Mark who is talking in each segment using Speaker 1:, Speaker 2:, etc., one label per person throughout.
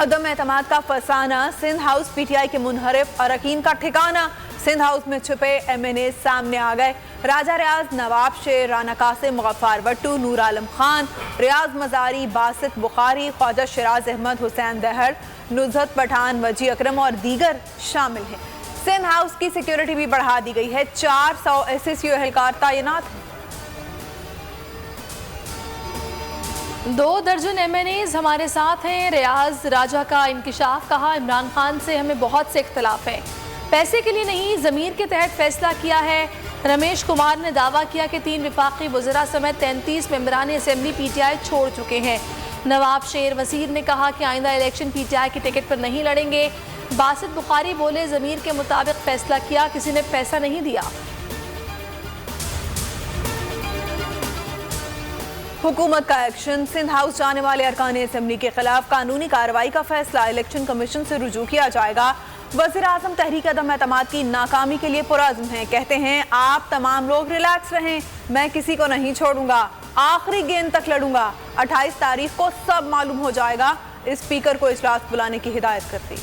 Speaker 1: अदम एतमाद का फसाना, Sindh house PTI के मुनहरिफ अरकीन का ठिकाना। सिंध हाउस में छुपे एमएनए सामने आ गए। राजा रियाज, नवाब शेर, राना कासिम, गफ्फार भट्टू, नूर आलम खान, रियाज मजारी, बासित बुखारी, ख्वाजा शिराज अहमद, हुसैन दहर, नुज़हत पठान, वजी अकरम और दीगर शामिल हैं। सिंध हाउस की सिक्योरिटी भी बढ़ा दी गई है। 400 SSU एहलकार तैनात हैं।
Speaker 2: 2 दर्जन MNAs हमारे साथ हैं। रियाज राजा का इंकिशाफ, कहा इमरान खान से हमें बहुत से इख्तलाफ है, पैसे के लिए नहीं ज़मीर के तहत फैसला किया है। रमेश कुमार ने दावा किया कि 3 विफाकी वज़रा समेत 33 मेंबरान असेंबली PTI छोड़ चुके हैं। नवाब शेर वसीर ने कहा कि आइंदा इलेक्शन PTI की टिकट पर नहीं लड़ेंगे। बासित बुखारी बोले ज़मीर के मुताबिक फैसला किया, किसी ने पैसा नहीं दिया।
Speaker 1: हुकूमत का एक्शन, सिंध हाउस जाने वाले अरकान असेंबली के खिलाफ कानूनी कार्रवाई का फैसला इलेक्शन कमीशन से रुजू किया जाएगा। वज़ीर आज़म तहरीक अदम एतमाद की नाकामी के लिए पुरअज़्म हैं। कहते हैं आप तमाम लोग रिलैक्स रहें, मैं किसी को नहीं छोड़ूंगा, आखिरी गेंद तक लड़ूंगा। 28 तारीख को सब मालूम हो जाएगा। स्पीकर को इजलास बुलाने की हिदायत कर दी।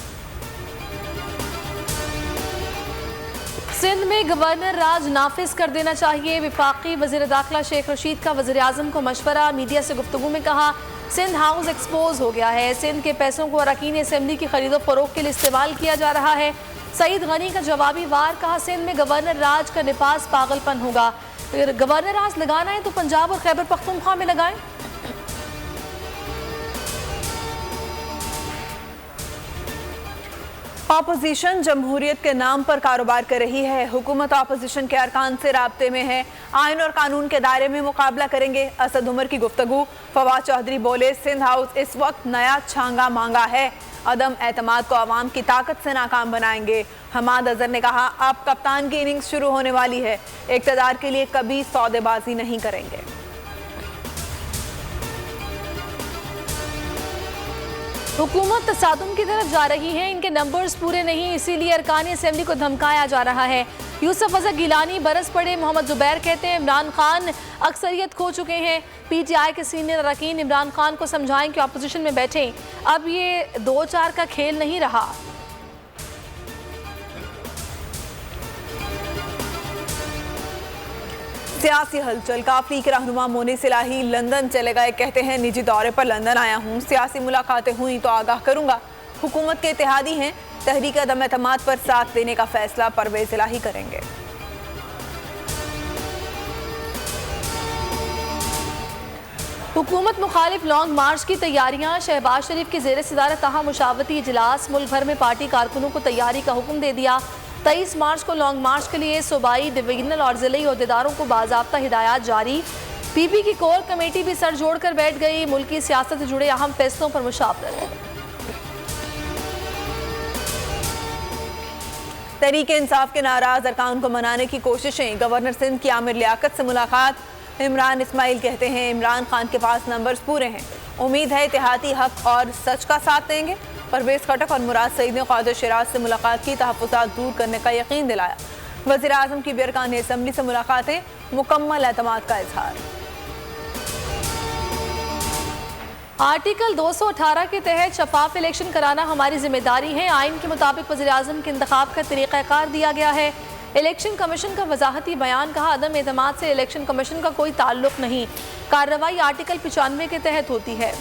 Speaker 2: सिंध में गवर्नर राज नाफिज कर देना चाहिए। विफाकी वज़ीर दाखिला शेख रशीद का वज़ीर आज़म को मशवरा। मीडिया से गुफ्तगू में कहा सिंध हाउस एक्सपोज हो गया है, सिंध के पैसों को अरकान असेंबली की खरीदो फरोख्त के लिए इस्तेमाल किया जा रहा है। सईद गनी का जवाबी वार, कहा सिंध में गवर्नर राज का निपास पागलपन होगा। अगर गवर्नर राज लगाना है तो पंजाब और खैबर पख्तूनख्वा में लगाएं।
Speaker 1: अपोजिशन जमहूरियत के नाम पर कारोबार कर रही है। हुकूमत अपोजिशन के अरकान से राब्ते में है, आइन और कानून के दायरे में मुकाबला करेंगे। असद उमर की गुफ्तगू। फवाद चौधरी बोले सिंध हाउस इस वक्त नया छांगा मांगा है, अदम एतमाद को अवाम की ताकत से नाकाम बनाएंगे। हमाद अजहर ने कहा अब कप्तान की इनिंग्स शुरू होने वाली है, इक़्तिदार के लिए कभी सौदेबाजी नहीं करेंगे।
Speaker 2: हुकूमत तसादुम की तरफ जा रही है, इनके नंबर्स पूरे नहीं, इसीलिए अरकान असेंबली को धमकाया जा रहा है। यूसुफ अजहर गिलानी बरस पड़े। मोहम्मद जुबैर कहते हैं इमरान खान अक्सरियत खो चुके हैं। PTI के सीनियर अरकान इमरान खान को समझाएं कि अपोजिशन में बैठें, अब ये 2-4 का खेल नहीं रहा।
Speaker 1: सियासी हलचल, काफली के रहनुमा मोनिस इलाही लंदन चले गए। कहते हैं निजी दौरे पर लंदन आया हूँ, सियासी मुलाकातें हुई तो आगाह करूंगा। हुकूमत के इत्तेहादी हैं, तहरीक अदम एतमाद पर साथ देने का फैसला परवेज इलाही करेंगे।
Speaker 2: हुकूमत मुखालिफ लॉन्ग मार्च की तैयारियां, शहबाज शरीफ की ज़ेर सदारत तहा मुशावरती इजलास। मुल्क भर में पार्टी कारकुनों को तैयारी का हुक्म दे दिया। 23 मार्च को लॉन्ग मार्च के लिए सूबाई, डिवीजनल और ज़िले अहदेदारों को बाज़ाब्ता हिदायत जारी। PP की कोर कमेटी भी सर जोड़कर बैठ गई। मुल्की सियासत से जुड़े अहम फैसलों पर मुशावरत।
Speaker 1: तहरीक इंसाफ के नाराज अरकान को मनाने की कोशिशें। गवर्नर सिंध की आमिर लियाकत से मुलाकात। इमरान इस्माइल कहते हैं इमरान खान के पास नंबर्स पूरे हैं, उम्मीद है इत्तेहादी हक और सच का साथ देंगे। परवेज खटक और मुराद सईद ने ख्वाजा शिराज से मुलाकात की, तहफ़्फ़ुज़ात दूर करने का यकीन दिलाया। वज़ीर आज़म की भी अरकान असेंबली से मुलाकातें, मुकम्मल एतमाद का इजहार।
Speaker 2: आर्टिकल 218 के तहत शफाफ इलेक्शन कराना हमारी जिम्मेदारी है। आइन के मुताबिक वज़ीर आज़म के इंतखाब का तरीक़ाकार दिया गया है। इलेक्शन कमीशन का वजाहती बयान, कहा अदम एतमाद से इलेक्शन कमीशन का कोई ताल्लुक नहीं, कार्रवाई आर्टिकल 95 के तहत होती है।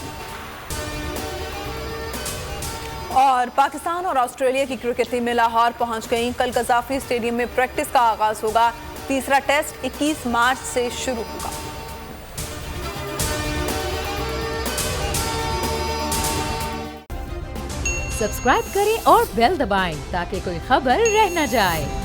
Speaker 1: और पाकिस्तान और ऑस्ट्रेलिया की क्रिकेट टीमें लाहौर पहुंच गईं। कल कज़ाफ़ी स्टेडियम में प्रैक्टिस का आगाज होगा। तीसरा टेस्ट 21 मार्च से शुरू होगा।
Speaker 3: सब्सक्राइब करें और बेल दबाएं ताकि कोई खबर रह न जाए।